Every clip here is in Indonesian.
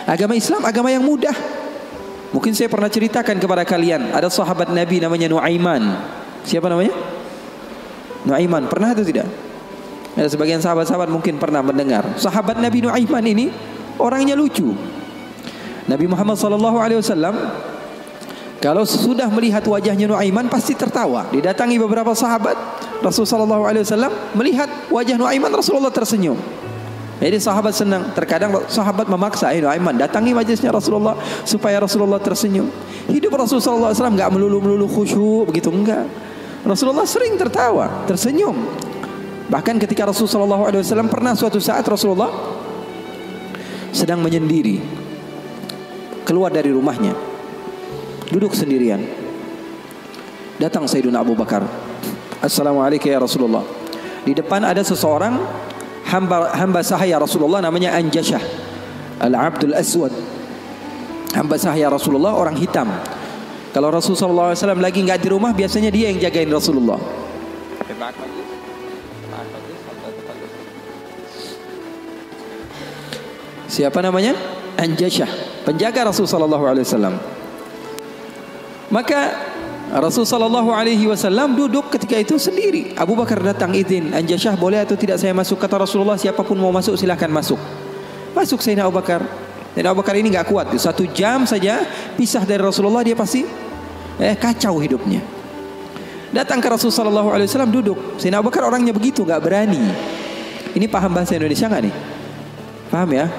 Agama Islam agama yang mudah. Mungkin saya pernah ceritakan kepada kalian, ada sahabat Nabi namanya Nuaiman. Siapa namanya? Nuaiman. Pernah atau tidak? Ada sebagian sahabat-sahabat mungkin pernah mendengar. Sahabat Nabi Nuaiman ini orangnya lucu. Nabi Muhammad SAW kalau sudah melihat wajahnya Nuaiman pasti tertawa. Didatangi beberapa sahabat, Rasulullah SAW melihat wajah Nuaiman, Rasulullah tersenyum. Jadi sahabat senang. Terkadang sahabat memaksa, Nuaiman datangi majlisnya Rasulullah supaya Rasulullah tersenyum. Hidup Rasulullah SAW enggak melulu khusyuk begitu, enggak. Rasulullah sering tertawa, tersenyum. Bahkan ketika Rasulullah SAW pernah suatu saat Rasulullah sedang menyendiri, keluar dari rumahnya, duduk sendirian. Datang Sayyidina Abu Bakar. Assalamualaikum ya Rasulullah. Di depan ada seseorang hamba sahaya Rasulullah namanya Anjashah Al-Abdul Aswad. Hamba sahaya Rasulullah, orang hitam. Kalau Rasulullah SAW lagi nggak di rumah, biasanya dia yang jagain Rasulullah. Siapa namanya? Anjashah, penjaga Rasulullah SAW. Maka Rasulullah SAW duduk ketika itu sendiri. Abu Bakar datang, izin, Anjashah boleh atau tidak saya masuk? Kata Rasulullah, siapapun mau masuk silahkan masuk. Masuk Sayyidina Abu Bakar. Sayyidina Abu Bakar ini nggak kuat. 1 jam saja pisah dari Rasulullah dia pasti kacau hidupnya. Datang ke Rasulullah SAW duduk. Sayyidina Abu Bakar orangnya begitu, nggak berani. Ini paham bahasa Indonesia nggak nih? Paham ya?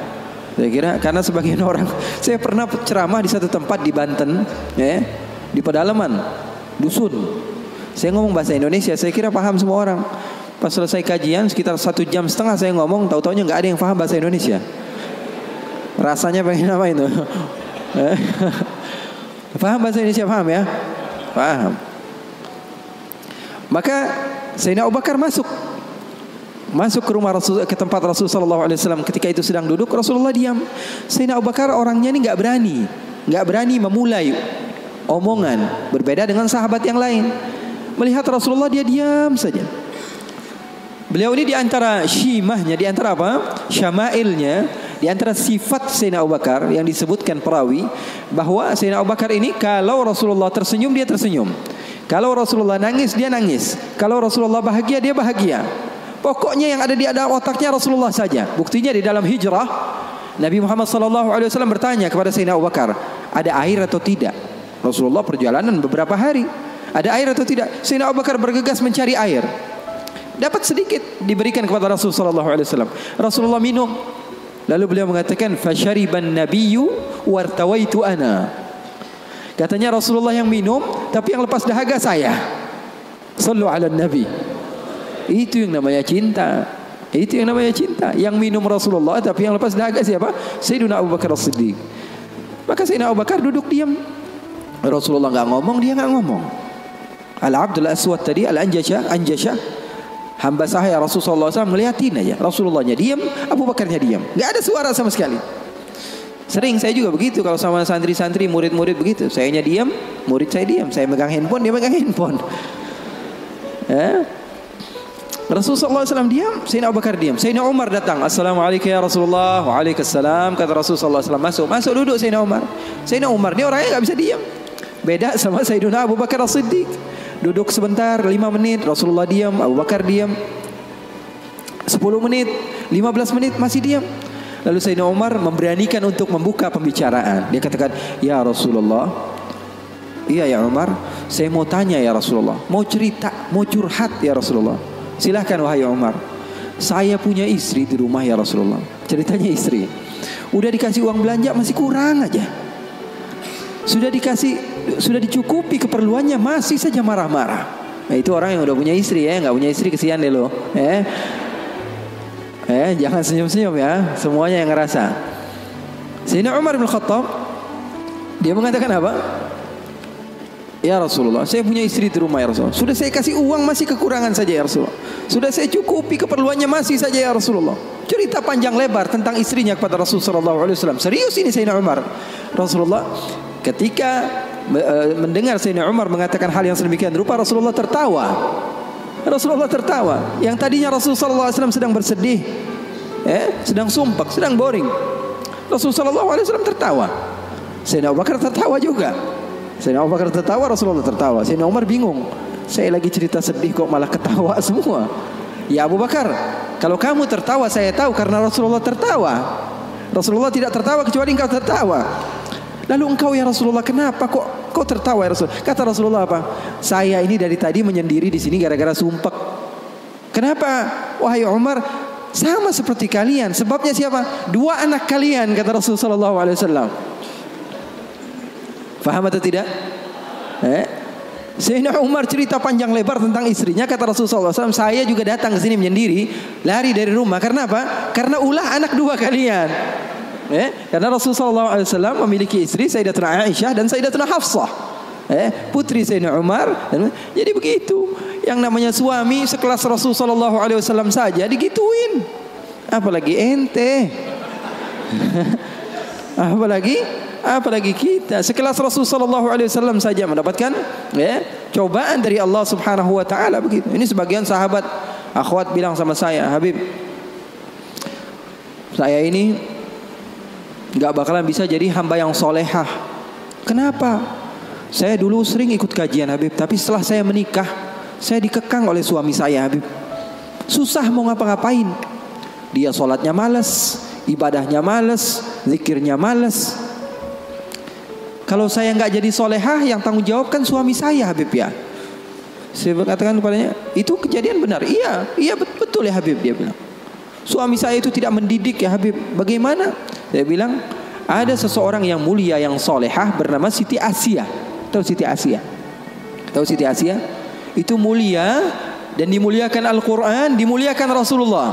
Saya kira karena sebagian orang, saya pernah ceramah di satu tempat di Banten, di pedalaman dusun. Saya ngomong bahasa Indonesia, saya kira paham semua orang. Pas selesai kajian sekitar 1,5 jam saya ngomong, tahu-taunya nggak ada yang paham bahasa Indonesia. Rasanya pengen apa itu? Paham bahasa Indonesia, paham ya? Paham. Maka Sayyidina Abu Bakar masuk ke rumah Rasul, ke tempat Rasulullah SAW. Ketika itu sedang duduk, Rasulullah diam. Sayyidina Abu Bakar orangnya ini nggak berani memulai omongan, berbeda dengan sahabat yang lain. Melihat Rasulullah dia diam saja. Beliau ini di antara syimahnya, di antara apa? Syama'ilnya, di antara sifat Sayyidina Abu Bakar yang disebutkan perawi bahwa Sayyidina Abu Bakar ini kalau Rasulullah tersenyum dia tersenyum. Kalau Rasulullah nangis dia nangis. Kalau Rasulullah bahagia dia bahagia. Pokoknya yang ada di dalam otaknya Rasulullah saja. Buktinya di dalam hijrah Nabi Muhammad SAW bertanya kepada Sayyidina Abu Bakar, ada air atau tidak? Rasulullah perjalanan beberapa hari, ada air atau tidak? Sayyidina Abu Bakar bergegas mencari air. Dapat sedikit, diberikan kepada Rasulullah SAW. Rasulullah minum. Lalu beliau mengatakan, fasyariban nabiyyu wartawaitu ana. Katanya Rasulullah yang minum, tapi yang lepas dahaga saya. Sallu ala nabi. Itu yang namanya cinta. Itu yang namanya cinta. Yang minum Rasulullah, tapi yang lepas dahaga siapa? Sayyidina Abu Bakar As-Siddiq. Maka Sayyidina Abu Bakar duduk diam. Rasulullah nggak ngomong, dia nggak ngomong. Al-Abdul Aswad tadi, Anjashah, hamba sahaya Rasulullah SAW, ngeliatin aja. Rasulullahnya diam, Abu Bakarnya diam. Nggak ada suara sama sekali. Sering saya juga begitu kalau sama santri-santri, murid-murid begitu. Sayanya diam, murid saya diam. Saya megang handphone, dia megang handphone. Rasulullah SAW diam, Sayyidina Abu Bakar diam. Sayyidina Umar datang, Assalamualaikum ya Rasulullah. Waalaikumsalam. Kata Rasulullah SAW, masuk duduk Sayyidina Umar. Sayyidina Umar ini orangnya nggak bisa diam. Beda sama Sayyidina Abu Bakar As-Siddiq. Duduk sebentar, 5 menit, Rasulullah diam, Abu Bakar diam. 10 menit, 15 menit masih diam. Lalu Sayyidina Umar memberanikan untuk membuka pembicaraan. Dia katakan, ya Rasulullah, iya ya Umar, saya mau tanya ya Rasulullah, mau cerita, mau curhat ya Rasulullah. Silahkan wahai Umar. Saya punya istri di rumah ya Rasulullah. Ceritanya istri, udah dikasih uang belanja masih kurang aja. Sudah dicukupi keperluannya masih saja marah-marah. Nah, itu orang yang udah punya istri ya, nggak punya istri kesian deh lo. Jangan senyum-senyum ya, semuanya yang ngerasa. Sayyidina Umar bin Khattab dia mengatakan apa? Ya Rasulullah, saya punya istri di rumah ya Rasulullah. Sudah saya kasih uang masih kekurangan saja ya Rasulullah. Sudah saya cukupi keperluannya masih saja ya Rasulullah. Cerita panjang lebar tentang istrinya kepada Rasulullah SAW. Serius ini Sayyidina Umar. Rasulullah ketika mendengar Sayyidina Umar mengatakan hal yang sedemikian rupa, Rasulullah tertawa. Rasulullah tertawa. Yang tadinya Rasulullah SAW sedang bersedih, sedang sumpah, sedang boring. Rasulullah SAW tertawa. Sayyidina Abu Bakar tertawa juga. Sayyidina Abu Bakar tertawa, Rasulullah tertawa. Sayyidina Umar bingung. Saya lagi cerita sedih kok malah ketawa semua. Ya Abu Bakar, kalau kamu tertawa saya tahu karena Rasulullah tertawa. Rasulullah tidak tertawa kecuali engkau tertawa. Lalu engkau ya Rasulullah, kenapa kok tertawa ya Rasul? Kata Rasulullah apa? Saya ini dari tadi menyendiri di sini gara-gara sumpek. Kenapa? Wahai Umar, sama seperti kalian. Sebabnya siapa? Dua anak kalian, kata Rasulullah SAW. Faham atau tidak? Sayyidina Umar cerita panjang lebar tentang istrinya. Kata Rasulullah SAW, saya juga datang ke sini menyendiri, lari dari rumah. Karena apa? Karena ulah anak dua kalian. Karena Rasulullah SAW memiliki istri Sayyidatuna Aisyah dan Sayyidatuna Hafsah, putri Sayyidina Umar. Jadi begitu. Yang namanya suami sekelas Rasulullah SAW saja digituin, apalagi ente. Apalagi kita sekelas Rasulullah SAW saja mendapatkan cobaan dari Allah Subhanahu Wa Taala begitu. Ini sebagian sahabat akhwat bilang sama saya, Habib, saya ini nggak bakalan bisa jadi hamba yang solehah. Kenapa? Saya dulu sering ikut kajian Habib, tapi setelah saya menikah, saya dikekang oleh suami saya Habib. Susah mau ngapa-ngapain. Dia sholatnya malas, ibadahnya malas, zikirnya malas. Kalau saya nggak jadi solehah, yang tanggung jawab kan suami saya Habib ya. Saya katakan kepadanya, itu kejadian benar. Iya betul ya Habib, dia bilang. Suami saya itu tidak mendidik ya Habib. Bagaimana? Saya bilang, ada seseorang yang mulia yang solehah bernama Siti Asia. Tahu Siti Asia? Tahu Siti Asia? Itu mulia dan dimuliakan Al-Quran, dimuliakan Rasulullah.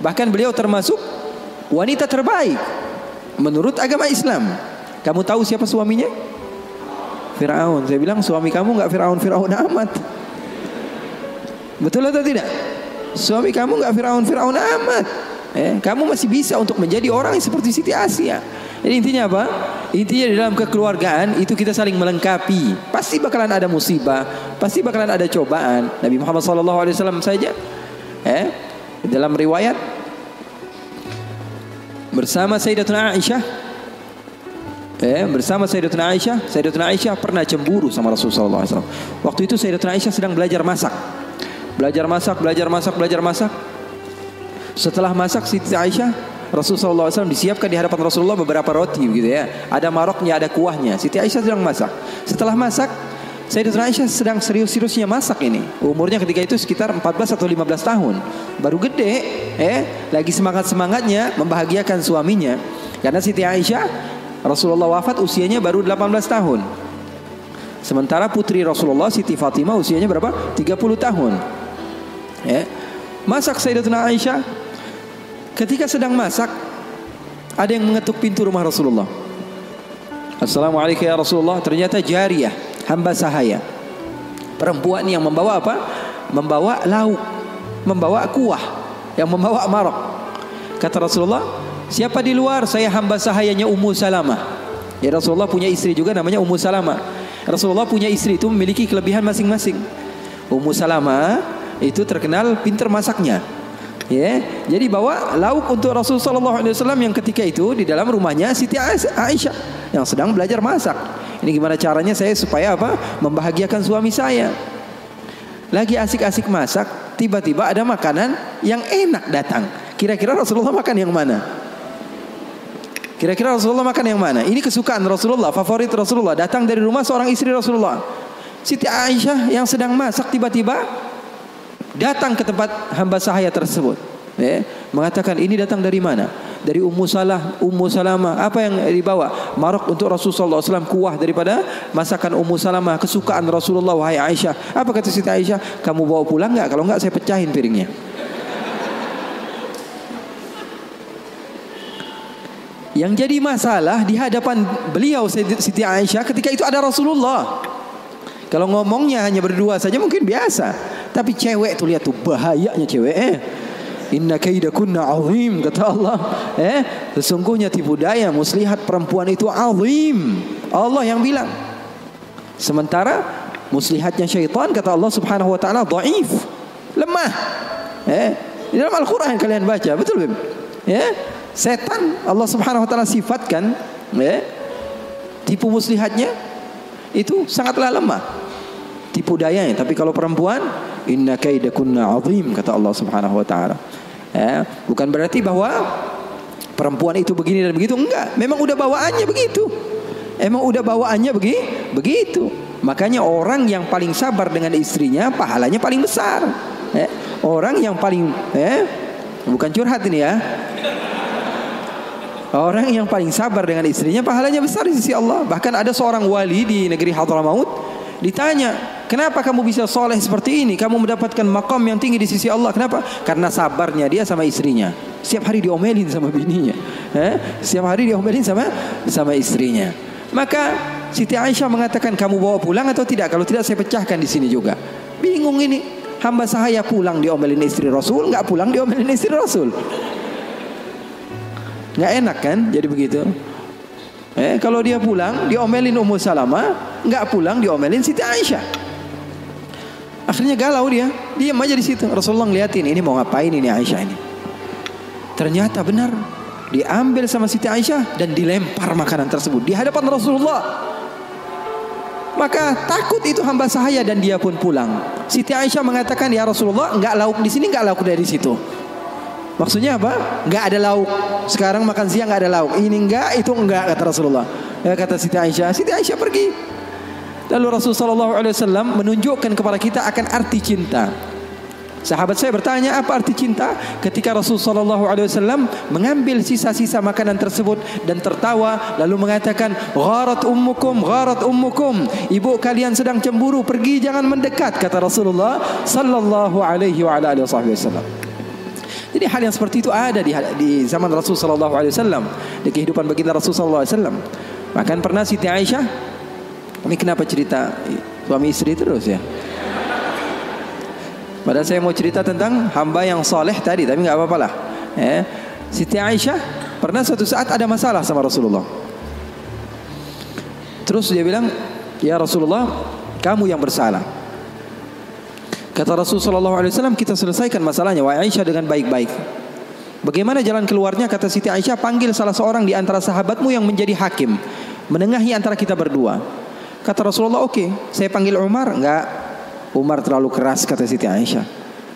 Bahkan beliau termasuk wanita terbaik menurut agama Islam. Kamu tahu siapa suaminya? Fir'aun. Saya bilang, suami kamu nggak Fir'aun amat. Betul atau tidak? Suami kamu nggak Fir'aun amat. Kamu masih bisa untuk menjadi orang yang seperti Siti Asia. Jadi intinya apa? Intinya di dalam kekeluargaan itu kita saling melengkapi. Pasti bakalan ada musibah, pasti bakalan ada cobaan. Nabi Muhammad SAW saja, dalam riwayat bersama Sayyidatuna Aisyah, Sayyidatuna Aisyah pernah cemburu sama Rasulullah SAW. Waktu itu Sayyidatuna Aisyah sedang belajar masak. Setelah masak Siti Aisyah, Rasulullah SAW disiapkan di hadapan Rasulullah beberapa roti gitu ya. Ada maroknya, ada kuahnya. Siti Aisyah sedang masak. Setelah masak, Sayyidatuna Aisyah sedang serius-seriusnya masak ini. Umurnya ketika itu sekitar 14 atau 15 tahun. Baru gede, lagi semangat-semangatnya membahagiakan suaminya. Karena Siti Aisyah, Rasulullah wafat usianya baru 18 tahun. Sementara putri Rasulullah Siti Fatimah usianya berapa? 30 tahun. Masak Sayyidatuna Aisyah. Ketika sedang masak, ada yang mengetuk pintu rumah Rasulullah. Assalamualaikum ya Rasulullah. Ternyata jariyah, hamba sahaya, perempuan yang membawa apa? Membawa lauk, membawa kuah, yang membawa marok. Kata Rasulullah, siapa di luar? Saya hamba sahayanya Ummu Salamah. Ya, Rasulullah punya istri juga namanya Ummu Salamah. Rasulullah punya istri itu memiliki kelebihan masing-masing. Ummu Salamah itu terkenal pintar masaknya. Jadi bawa lauk untuk Rasulullah SAW yang ketika itu di dalam rumahnya Siti Aisyah yang sedang belajar masak. Ini gimana caranya saya supaya apa? Membahagiakan suami saya. Lagi asik-asik masak, tiba-tiba ada makanan yang enak datang. Kira-kira Rasulullah makan yang mana? Kira-kira Rasulullah makan yang mana? Ini kesukaan Rasulullah, favorit Rasulullah. Datang dari rumah seorang istri Rasulullah. Siti Aisyah yang sedang masak tiba-tiba datang ke tempat hamba sahaya tersebut. Mengatakan, ini datang dari mana? Dari Ummu Salamah. Apa yang dibawa? Marok untuk Rasulullah SAW, kuah daripada masakan Ummu Salamah, kesukaan Rasulullah. Wahai Aisyah. Apa kata Siti Aisyah? Kamu bawa pulang nggak? Kalau nggak saya pecahin piringnya. Yang jadi masalah di hadapan beliau Siti Aisyah ketika itu ada Rasulullah. Kalau ngomongnya hanya berdua saja mungkin biasa, tapi cewek tuh, lihat tuh bahayanya cewek. Inna kaidakunna azim, kata Allah. Sesungguhnya tipu daya muslihat perempuan itu azim. Allah yang bilang. Sementara muslihatnya syaitan, kata Allah Subhanahu wa taala, dhaif, lemah. Di dalam Al-Qur'an kalian baca, betul, Bim? Setan Allah Subhanahu wa taala sifatkan tipu muslihatnya itu sangatlah lemah, tipu dayanya. Tapi kalau perempuan, inna kaidakunna azim, kata Allah Subhanahu wa taala. Bukan berarti bahwa perempuan itu begini dan begitu, enggak. Memang udah bawaannya begitu. Begitu. Makanya orang yang paling sabar dengan istrinya pahalanya paling besar. Orang yang paling bukan curhat ini ya. Orang yang paling sabar dengan istrinya pahalanya besar di sisi Allah. Bahkan ada seorang wali di negeri Hadramaut ditanya, kenapa kamu bisa soleh seperti ini? Kamu mendapatkan maqam yang tinggi di sisi Allah. Kenapa? Karena sabarnya dia sama istrinya. Setiap hari diomelin sama bininya, setiap hari diomelin sama istrinya. Maka Siti Aisyah mengatakan, kamu bawa pulang atau tidak? Kalau tidak saya pecahkan di sini juga. Bingung ini, hamba sahaya pulang diomelin istri Rasul, nggak pulang diomelin istri Rasul. Nggak enak kan? Jadi begitu. Kalau dia pulang diomelin Ummu Salamah, nggak pulang diomelin Siti Aisyah. Akhirnya galau dia, diam aja di situ. Rasulullah ngeliatin, ini mau ngapain ini Aisyah ini? Ternyata benar, diambil sama Siti Aisyah dan dilempar makanan tersebut di hadapan Rasulullah. Maka takut itu hamba sahaya dan dia pun pulang. Siti Aisyah mengatakan, ya Rasulullah, nggak lauk di sini, nggak lauk dari situ. Maksudnya apa? Nggak ada lauk. Sekarang makan siang nggak ada lauk. Ini enggak, itu enggak, kata Rasulullah. Kata Siti Aisyah. Siti Aisyah pergi. Lalu Rasulullah SAW menunjukkan kepada kita akan arti cinta. Sahabat saya bertanya, apa arti cinta? Ketika Rasulullah SAW mengambil sisa-sisa makanan tersebut dan tertawa, lalu mengatakan, gharat ummukum, ibu kalian sedang cemburu, pergi jangan mendekat, kata Rasulullah Sallallahu Alaihi Wasallam. Jadi hal yang seperti itu ada di zaman Rasul Sallallahu Alaihi Wasallam, di kehidupan baginda Rasul Sallallahu Alaihi Wasallam. Bahkan pernah Siti Aisyah, ini kenapa cerita suami istri terus ya? Padahal saya mau cerita tentang hamba yang soleh tadi, tapi nggak apa-apa lah. Siti Aisyah pernah suatu saat ada masalah sama Rasulullah. Terus dia bilang, ya Rasulullah, kamu yang bersalah. Kata Rasulullah SAW, kita selesaikan masalahnya, wahai Aisyah, dengan baik-baik. Bagaimana jalan keluarnya? Kata Siti Aisyah, panggil salah seorang di antara sahabatmu yang menjadi hakim, menengahi antara kita berdua. Kata Rasulullah, oke, saya panggil Umar. Enggak, Umar terlalu keras, kata Siti Aisyah.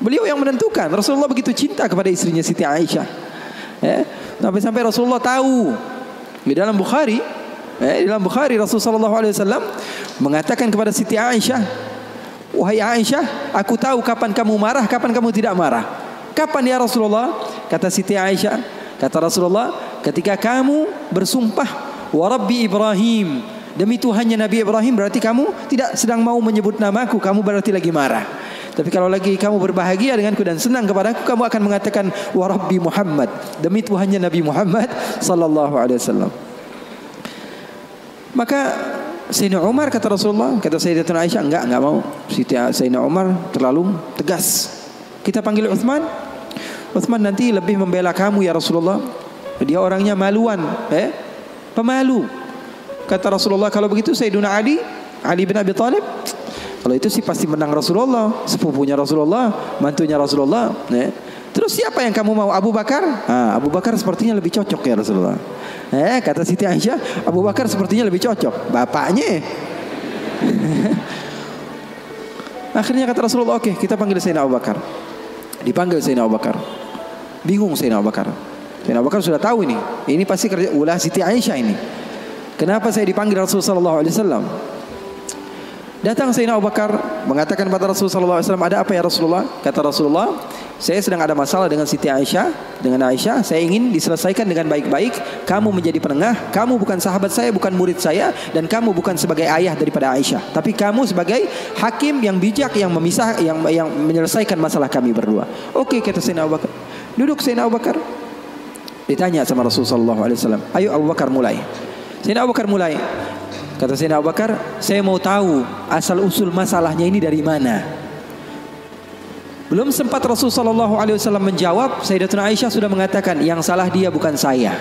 Beliau yang menentukan. Rasulullah begitu cinta kepada istrinya Siti Aisyah. Sampai Rasulullah tahu. Di dalam Bukhari, Rasulullah SAW mengatakan kepada Siti Aisyah, wahai Aisyah, aku tahu kapan kamu marah, kapan kamu tidak marah. Kapan ya Rasulullah? Kata Siti Aisyah, kata Rasulullah, ketika kamu bersumpah, wa Rabbi Ibrahim, demi Tuhannya Nabi Ibrahim, berarti kamu tidak sedang mau menyebut namaku, kamu berarti lagi marah. Tapi kalau lagi kamu berbahagia denganku dan senang kepadaku, kamu akan mengatakan wa Rabbi Muhammad, demi Tuhannya Nabi Muhammad Sallallahu Alaihi Wasallam. Maka Sayyidina Umar, kata Rasulullah, kata Sayyidatuna Aisyah, enggak mau. Sayyidina Umar terlalu tegas. Kita panggil Uthman. Uthman nanti lebih membela kamu ya Rasulullah. Dia orangnya maluan, pemalu. Kata Rasulullah, kalau begitu Sayyidina Ali bin Abi Thalib, kalau itu sih pasti menang Rasulullah, sepupunya Rasulullah, mantunya Rasulullah. Terus siapa yang kamu mau? Abu Bakar? Abu Bakar sepertinya lebih cocok ya Rasulullah. Kata Siti Aisyah, Abu Bakar sepertinya lebih cocok, bapaknya. Akhirnya kata Rasulullah, oke, kita panggil Sayyidina Abu Bakar. Dipanggil Sayyidina Abu Bakar. Bingung Sayyidina Abu Bakar. Sayyidina Abu Bakar sudah tahu ini pasti kerja ulah Siti Aisyah ini. Kenapa saya dipanggil Rasulullah SAW? Datang Sayyidina Abu Bakar mengatakan kepada Rasulullah SAW, ada apa ya Rasulullah? Kata Rasulullah, saya sedang ada masalah dengan Siti Aisyah, dengan Aisyah. Saya ingin diselesaikan dengan baik-baik. Kamu menjadi penengah. Kamu bukan sahabat saya, bukan murid saya, dan kamu bukan sebagai ayah daripada Aisyah, tapi kamu sebagai hakim yang bijak, yang memisah, yang menyelesaikan masalah kami berdua. Oke, kata Sayyidina Abu Bakar. Duduk Sayyidina Abu Bakar. Ditanya sama Rasulullah SAW, ayo Abu Bakar mulai. Sayyidina Abu Bakar mulai. Kata Sayyidina Abu Bakar, saya mau tahu asal usul masalahnya ini dari mana. Belum sempat Rasulullah SAW menjawab, Sayyidatuna Aisyah sudah mengatakan, yang salah dia bukan saya.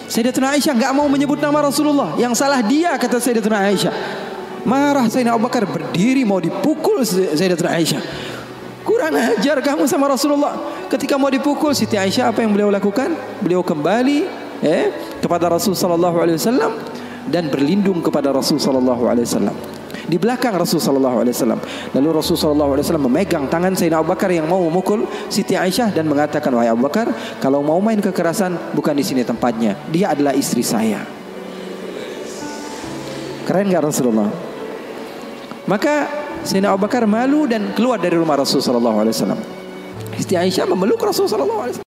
Sayyidatuna Aisyah nggak mau menyebut nama Rasulullah, yang salah dia, kata Sayyidatuna Aisyah. Marah Sayyidina Abu Bakar, berdiri mau dipukul Sayyidatuna Aisyah. Kurang ajar kamu sama Rasulullah. ketika mau dipukul Siti Aisyah, apa yang beliau lakukan? Beliau kembali kepada Rasul sallallahu alaihi wasallam dan berlindung kepada Rasul sallallahu alaihi wasallam. Di belakang Rasul sallallahu alaihi wasallam. Lalu Rasul sallallahu alaihi wasallam memegang tangan Sayyidina Abu Bakar yang mau memukul Siti Aisyah dan mengatakan, "Wahai Abu Bakar, kalau mau main kekerasan bukan di sini tempatnya. Dia adalah istri saya." Keren enggak Rasulullah? Maka Sayyidina Abu Bakar malu dan keluar dari rumah Rasul sallallahu alaihi wasallam. Siti Aisyah memeluk Rasul sallallahu alaihi wasallam.